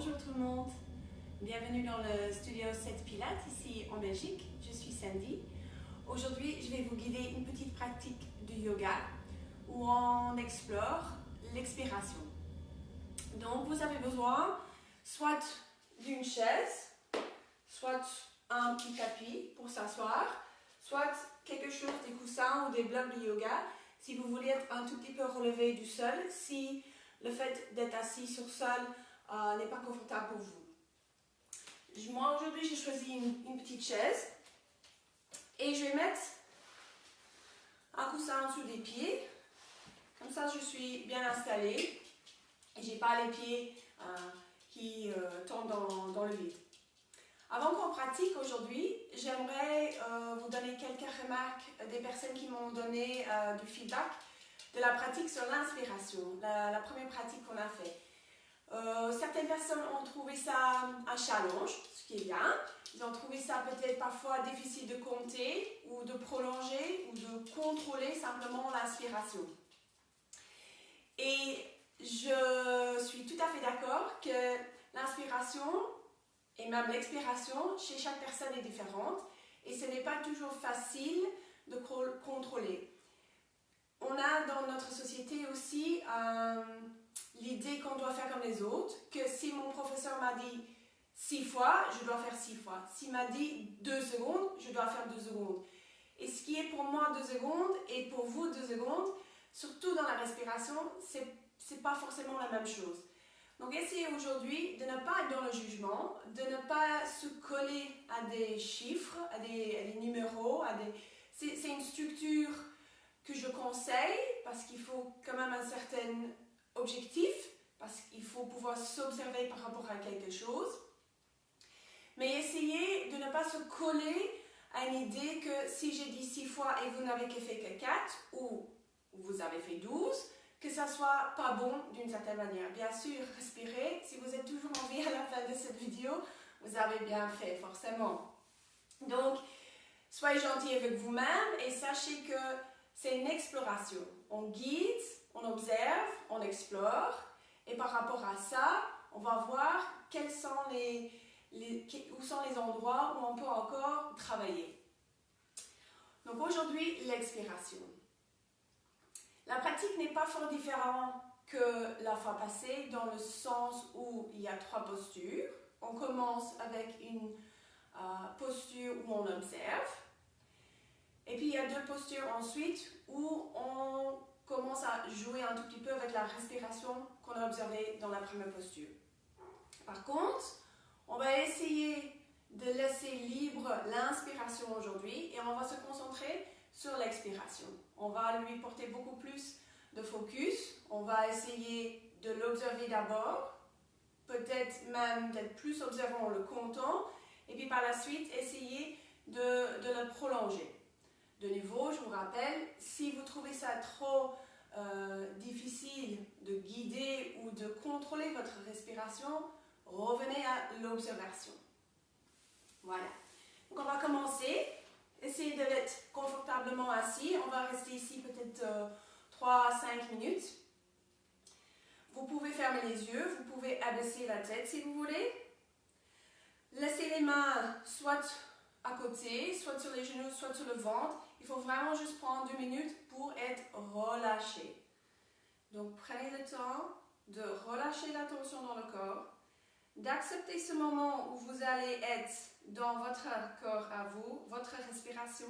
Bonjour tout le monde, bienvenue dans le studio 7 Pilates ici en Belgique. Je suis Sandy. Aujourd'hui, je vais vous guider une petite pratique de yoga où on explore l'expiration. Donc vous avez besoin soit d'une chaise, soit un petit tapis pour s'asseoir, soit quelque chose, des coussins ou des blocs de yoga si vous voulez être un tout petit peu relevé du sol, si le fait d'être assis sur sol n'est pas confortable pour vous. Moi aujourd'hui j'ai choisi une petite chaise et je vais mettre un coussin en dessous des pieds, comme ça je suis bien installée et j'ai pas les pieds qui tombent dans le vide. Avant qu'on pratique aujourd'hui, j'aimerais vous donner quelques remarques des personnes qui m'ont donné du feedback de la pratique sur l'inspiration, la première pratique qu'on a fait. Certaines personnes ont trouvé ça un challenge, ce qui est bien. Ils ont trouvé ça peut-être parfois difficile de compter ou de prolonger ou de contrôler simplement l'inspiration. Et je suis tout à fait d'accord que l'inspiration et même l'expiration chez chaque personne est différente et ce n'est pas toujours facile de contrôler. On a dans notre société aussi l'idée qu'on doit faire comme les autres, que si mon professeur m'a dit 6 fois, je dois faire 6 fois. S'il m'a dit 2 secondes, je dois faire 2 secondes. Et ce qui est pour moi 2 secondes et pour vous 2 secondes, surtout dans la respiration, c'est pas forcément la même chose. Donc essayez aujourd'hui de ne pas être dans le jugement, de ne pas se coller à des chiffres, à des numéros, c'est une structure que je conseille parce qu'il faut quand même un certain objectif, parce qu'il faut pouvoir s'observer par rapport à quelque chose. Mais essayez de ne pas se coller à une idée que si j'ai dit 6 fois et vous n'avez fait que 4 ou vous avez fait 12, que ça soit pas bon d'une certaine manière. Bien sûr, respirez. Si vous êtes toujours en vie à la fin de cette vidéo, vous avez bien fait, forcément. Donc, soyez gentil avec vous-même et sachez que c'est une exploration. On guide, on observe, on explore et par rapport à ça, on va voir quels sont où sont les endroits où on peut encore travailler. Donc aujourd'hui, l'expiration. La pratique n'est pas fort différente que la fois passée dans le sens où il y a 3 postures. On commence avec une posture où on observe. Et puis il y a 2 postures ensuite où on commence à jouer un tout petit peu avec la respiration qu'on a observée dans la première posture. Par contre, on va essayer de laisser libre l'inspiration aujourd'hui et on va se concentrer sur l'expiration. On va lui porter beaucoup plus de focus, on va essayer de l'observer d'abord, peut-être même d'être plus observant en le comptant, et puis par la suite essayer de le prolonger. De nouveau, je vous rappelle, si vous trouvez ça trop difficile de guider ou de contrôler votre respiration, revenez à l'observation. Voilà. Donc on va commencer. Essayez d'être confortablement assis. On va rester ici peut-être 3 à 5 minutes. Vous pouvez fermer les yeux, vous pouvez abaisser la tête si vous voulez. Laissez les mains soit à côté, soit sur les genoux, soit sur le ventre. Il faut vraiment juste prendre 2 minutes pour être relâché. Donc prenez le temps de relâcher la tension dans le corps, d'accepter ce moment où vous allez être dans votre corps à vous, votre respiration.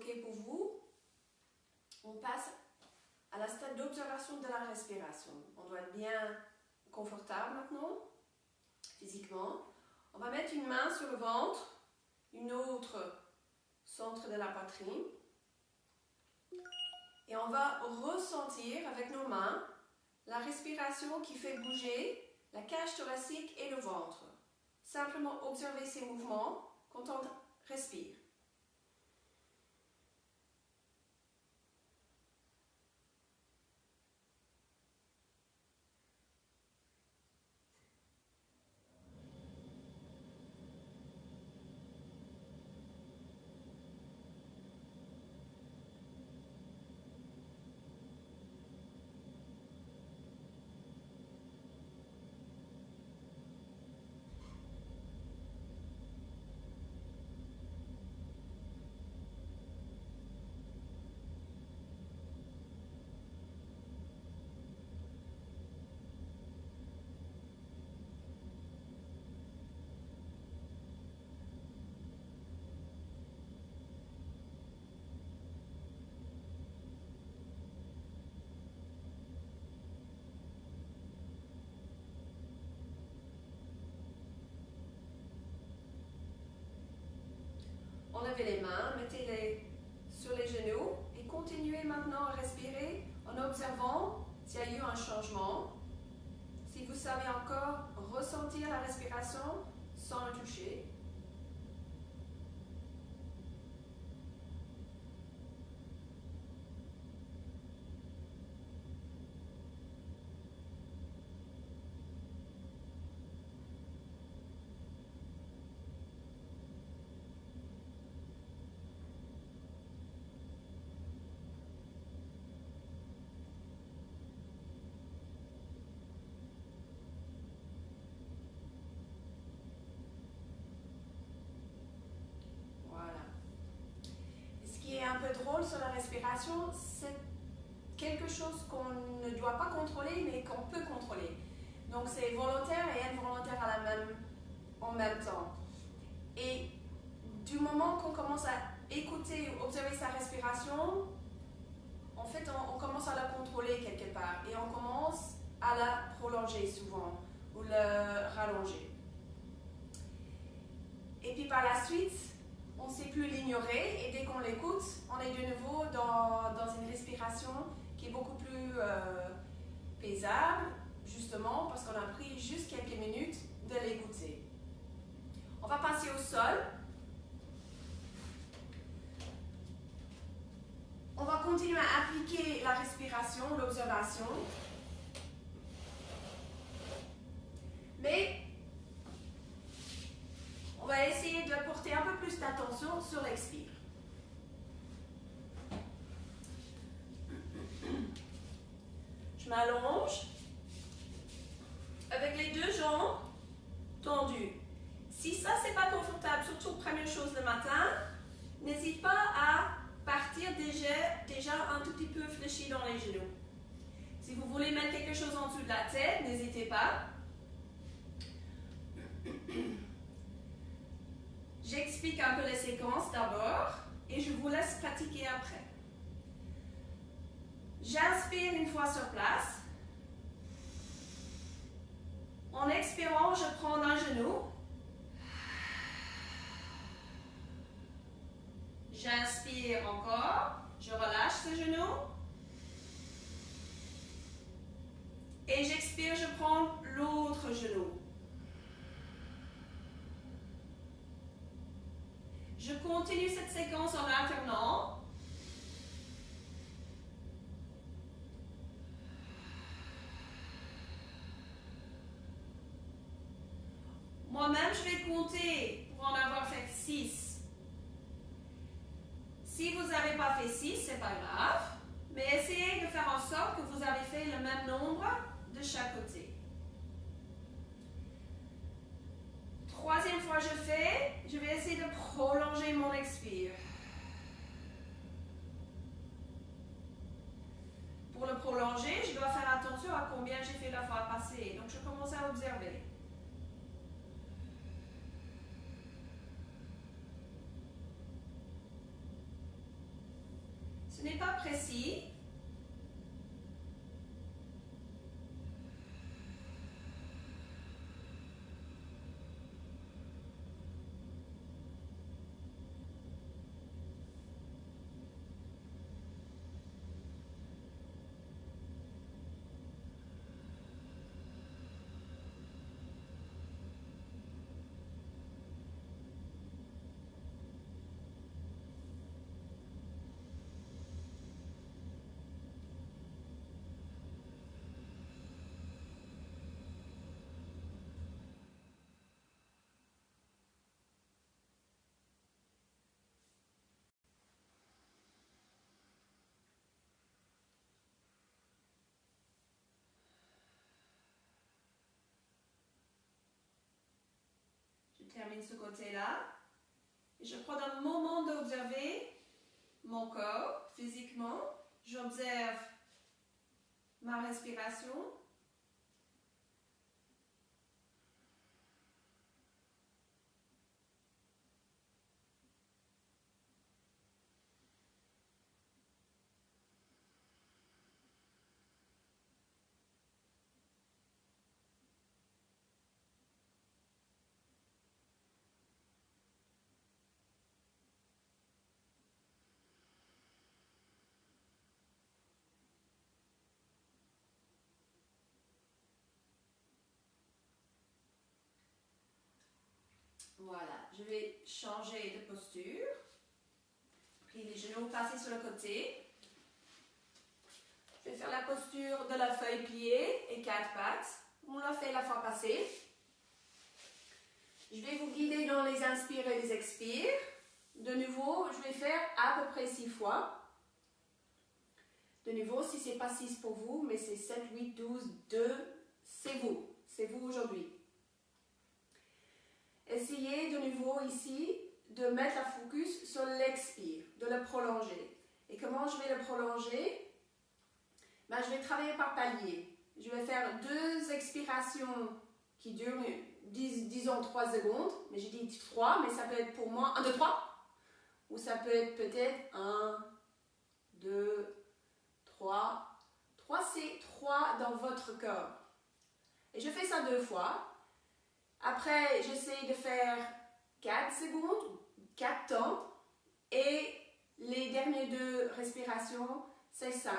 OK pour vous, on passe à la stade d'observation de la respiration. On doit être bien confortable maintenant, physiquement. On va mettre une main sur le ventre, une autre centre de la poitrine. Et on va ressentir avec nos mains la respiration qui fait bouger la cage thoracique et le ventre. Simplement observer ces mouvements quand on respire. Enlevez les mains, mettez-les sur les genoux et continuez maintenant à respirer en observant s'il y a eu un changement. Si vous savez encore ressentir la respiration sans le toucher. Un peu drôle sur la respiration, c'est quelque chose qu'on ne doit pas contrôler, mais qu'on peut contrôler. Donc c'est volontaire et involontaire en même temps. Et du moment qu'on commence à écouter ou observer sa respiration, en fait on commence à la contrôler quelque part et on commence à la prolonger souvent ou la rallonger. Et puis par la suite, on ne sait plus l'ignorer et dès qu'on l'écoute, on est de nouveau dans une respiration qui est beaucoup plus paisible, justement parce qu'on a pris juste quelques minutes de l'écouter. On va passer au sol. On va continuer à appliquer la respiration, l'observation. Mais on va essayer de porter un peu plus d'attention sur l'expire. Je m'allonge avec les deux jambes tendues. Si ça, c'est pas confortable, surtout première chose le matin, n'hésite pas à partir déjà un tout petit peu fléchi dans les genoux. Si vous voulez mettre quelque chose en dessous de la tête, n'hésitez pas. J'explique un peu les séquences d'abord et je vous laisse pratiquer après. J'inspire une fois sur place. En expirant, je prends un genou. J'inspire encore. Je relâche ce genou. Et j'expire, je prends l'autre genou. Je continue cette séquence en alternant. Moi-même, je vais compter pour en avoir fait 6. Si vous n'avez pas fait 6, ce n'est pas grave, mais essayez de faire en sorte que vous avez fait le même nombre de chaque côté. Troisième fois je vais essayer de prolonger mon expire. Pour le prolonger, je dois faire attention à combien j'ai fait la fois passée. Donc je commence à observer. Ce n'est pas précis. Je termine ce côté-là. Je prends un moment d'observer mon corps physiquement. J'observe ma respiration. Voilà, je vais changer de posture. Puis les genoux passer sur le côté. Je vais faire la posture de la feuille pliée et 4 pattes. On l'a fait la fois passée. Je vais vous guider dans les inspires et les expires. De nouveau, je vais faire à peu près 6 fois. De nouveau, si ce n'est pas 6 pour vous, mais c'est 7, 8, 12, 2, c'est vous. C'est vous aujourd'hui. Essayez de nouveau ici de mettre la focus sur l'expire, de le prolonger. Et comment je vais le prolonger? Ben, je vais travailler par palier. Je vais faire 2 expirations qui durent, disons 3 secondes. Mais j'ai dit 3, mais ça peut être pour moi 1, 2, 3. Ou ça peut être peut-être 1, 2, 3. 3, c'est 3 dans votre corps. Et je fais ça 2 fois. Après, j'essaie de faire 4 secondes, 4 temps. Et les dernières 2 respirations, c'est 5.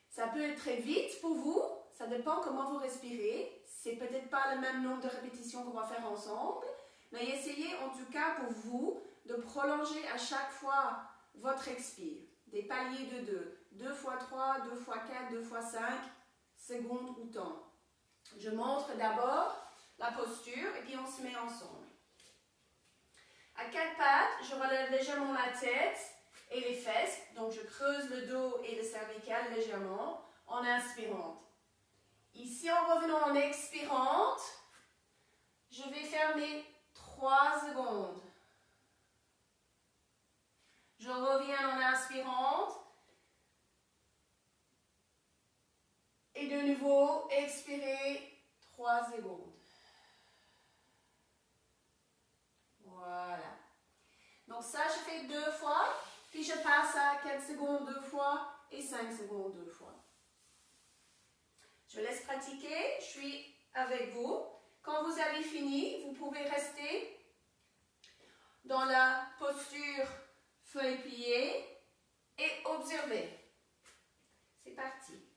Ça peut être très vite pour vous. Ça dépend comment vous respirez. C'est peut-être pas le même nombre de répétitions qu'on va faire ensemble. Mais essayez en tout cas pour vous de prolonger à chaque fois votre expire. Des paliers de 2. 2 fois 3, 2 fois 4, 2 fois 5 secondes ou temps. Je montre d'abord la posture et puis on se met ensemble. À 4 pattes, je relève légèrement la tête et les fesses. Donc je creuse le dos et le cervical légèrement en inspirant. Ici en revenant en expirant, je vais fermer 3 secondes. Je reviens en inspirant. Et de nouveau, expirez 3 secondes. Voilà. Donc ça, je fais 2 fois. Puis je passe à 4 secondes 2 fois et 5 secondes 2 fois. Je laisse pratiquer. Je suis avec vous. Quand vous avez fini, vous pouvez rester dans la posture feuille pliée et observer. C'est parti.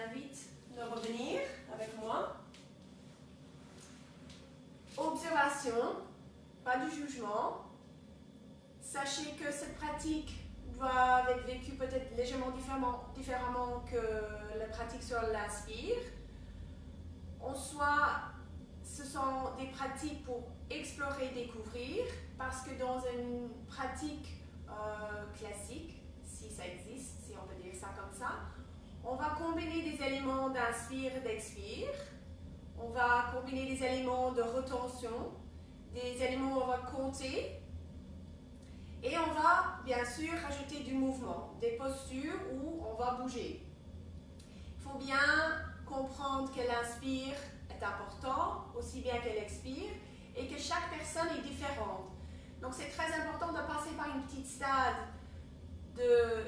invite de revenir avec moi. Observation, pas de jugement. Sachez que cette pratique doit être vécue peut-être légèrement différemment que la pratique sur l'inspire. En soi, ce sont des pratiques pour explorer, découvrir, parce que dans une pratique classique, si ça existe, si on peut dire ça comme ça, on va combiner des éléments d'inspire et d'expire, on va combiner des éléments de retention, des éléments où on va compter, et on va bien sûr rajouter du mouvement, des postures où on va bouger. Il faut bien comprendre que l'inspire est important, aussi bien que l'expire, et que chaque personne est différente. Donc c'est très important de passer par une petite stade de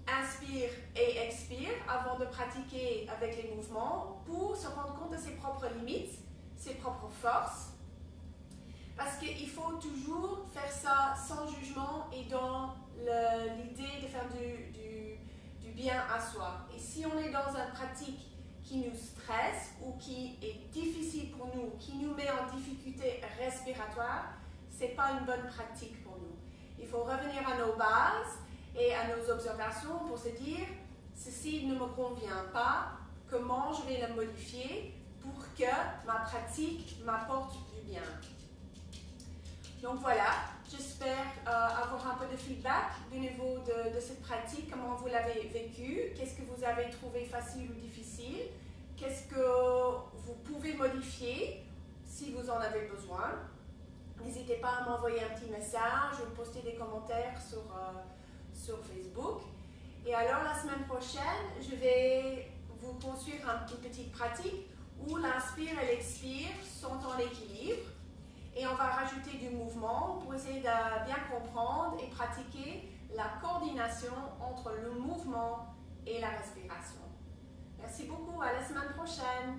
inspire et expire avant de pratiquer avec les mouvements pour se rendre compte de ses propres limites, ses propres forces. Parce qu'il faut toujours faire ça sans jugement et dans l'idée de faire du bien à soi. Et si on est dans une pratique qui nous stresse ou qui est difficile pour nous, qui nous met en difficulté respiratoire, ce n'est pas une bonne pratique pour nous. Il faut revenir à nos bases et à nos observations pour se dire ceci ne me convient pas, comment je vais le modifier pour que ma pratique m'apporte du bien. Donc voilà, j'espère avoir un peu de feedback du niveau de cette pratique, comment vous l'avez vécu, qu'est-ce que vous avez trouvé facile ou difficile, qu'est-ce que vous pouvez modifier si vous en avez besoin. N'hésitez pas à m'envoyer un petit message ou poster des commentaires sur Facebook. Et alors la semaine prochaine, je vais vous construire une petite pratique où l'inspire et l'expire sont en équilibre. Et on va rajouter du mouvement pour essayer de bien comprendre et pratiquer la coordination entre le mouvement et la respiration. Merci beaucoup, à la semaine prochaine.